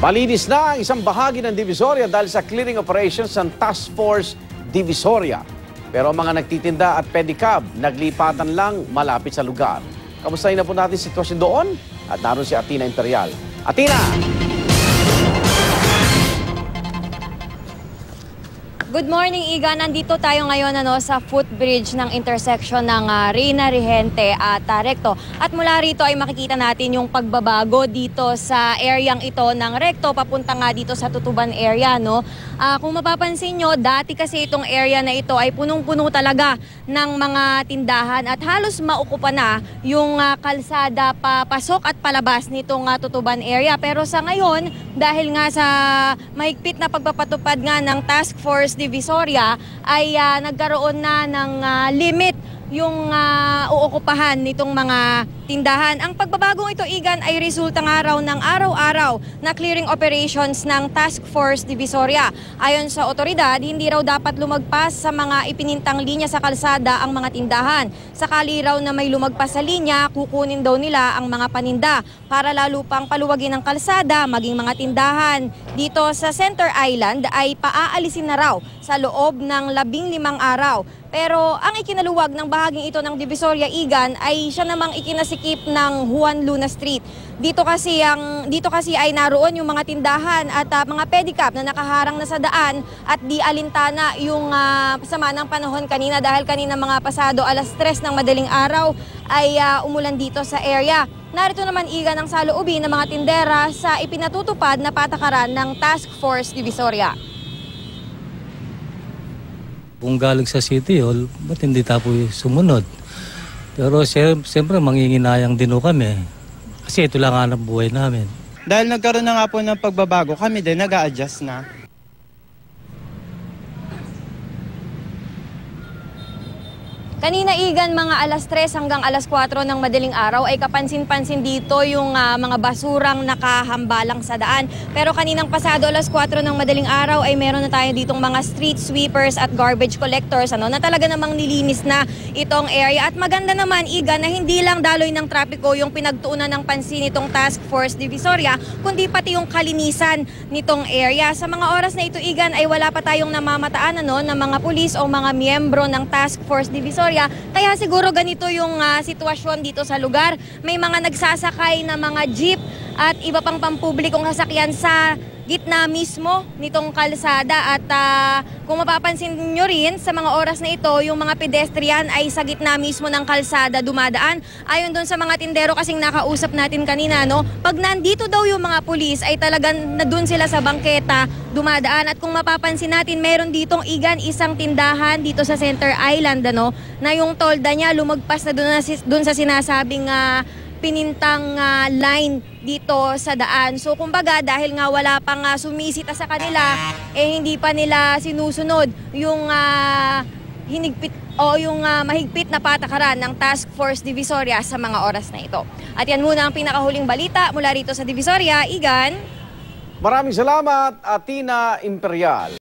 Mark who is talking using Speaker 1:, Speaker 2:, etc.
Speaker 1: Malinis na ang isang bahagi ng Divisoria dahil sa clearing operations ng Task Force Divisoria. Pero ang mga nagtitinda at pedicab, naglipatan lang malapit sa lugar. Kamustahin na po natin sitwasyon doon? At naroon si Atina Imperial. Atina!
Speaker 2: Good morning, Iga. Nandito tayo ngayon sa footbridge ng intersection ng Reyna Regente at Recto. At mula rito ay makikita natin yung pagbabago dito sa areang ito ng Recto papunta nga dito sa Tutuban area. Kung mapapansin nyo, dati kasi itong area na ito ay punong-puno talaga ng mga tindahan at halos maukupa na yung kalsada papasok at palabas nitong Tutuban area. Pero sa ngayon, dahil nga sa mahigpit na pagpapatupad nga ng Task Force Divisoria ay nagkaroon na ng limit yung uukupahan nitong mga tindahan. Ang pagbabagong ito, Igan, ay resulta nga raw ng araw-araw na clearing operations ng Task Force Divisoria. Ayon sa otoridad, hindi raw dapat lumagpas sa mga ipinintang linya sa kalsada ang mga tindahan. Sakali raw na may lumagpas sa linya, kukunin daw nila ang mga paninda para lalo pang paluwagin ang kalsada, maging mga tindahan. Dito sa Center Island ay paaalisin na raw sa loob ng 15 araw. Pero ang ikinaluwag ng bahaging ito ng Divisoria, Igan, ay siya namang ikinasikip ng Juan Luna Street. Dito kasi ay naroon yung mga tindahan at mga pedicab na nakaharang na sa daan at di alintana yung sama ng panahon kanina dahil kanina mga pasado 3:00 ng madaling araw ay umulan dito sa area. Narito naman, Igan, ang saloobin ng mga tindera sa ipinatutupad na patakaran ng Task Force Divisoria.
Speaker 3: Kung galing sa City Hall, ba't hindi tapo sumunod? Pero siyempre manginginayang din kami. Kasi ito lang ang buhay namin.
Speaker 4: Dahil nagkaroon na nga po ng pagbabago, kami din nag-a-adjust na.
Speaker 2: Kanina, Igan, mga 3:00 hanggang 4:00 ng madaling araw ay kapansin-pansin dito yung mga basurang nakahambalang sa daan. Pero kaninang pasado 4:00 ng madaling araw ay meron na tayo ditong mga street sweepers at garbage collectors na talaga namang nilinis na itong area. At maganda naman, Igan, na hindi lang daloy ng trapiko yung pinagtuunan ng pansin nitong Task Force Divisoria, kundi pati yung kalinisan nitong area. Sa mga oras na ito, Igan, ay wala pa tayong namamataan ng mga pulis o mga miyembro ng Task Force Divisoria. Kaya siguro ganito yung sitwasyon dito sa lugar. May mga nagsasakay na mga jeep at iba pang pampublikong sasakyan sa gitna mismo nitong kalsada. At kung mapapansin nyo rin, sa mga oras na ito, yung mga pedestrian ay sa gitna mismo ng kalsada dumadaan. Ayon doon sa mga tindero kasing nakausap natin kanina, pag nandito daw yung mga pulis ay talagang na doon sila sa bangketa dumadaan. At kung mapapansin natin, meron ditong, Igan, isang tindahan dito sa Center Island na yung tolda niya lumagpas na doon sa sinasabing pinintang line dito sa daan. So kumbaga, dahil nga wala pang sumisita sa kanila, hindi pa nila sinusunod yung hinigpit o yung mahigpit na patakaran ng Task Force Divisoria sa mga oras na ito. At yan muna ang pinakahuling balita mula rito sa Divisoria. Igan.
Speaker 1: Maraming salamat, Atina Imperial.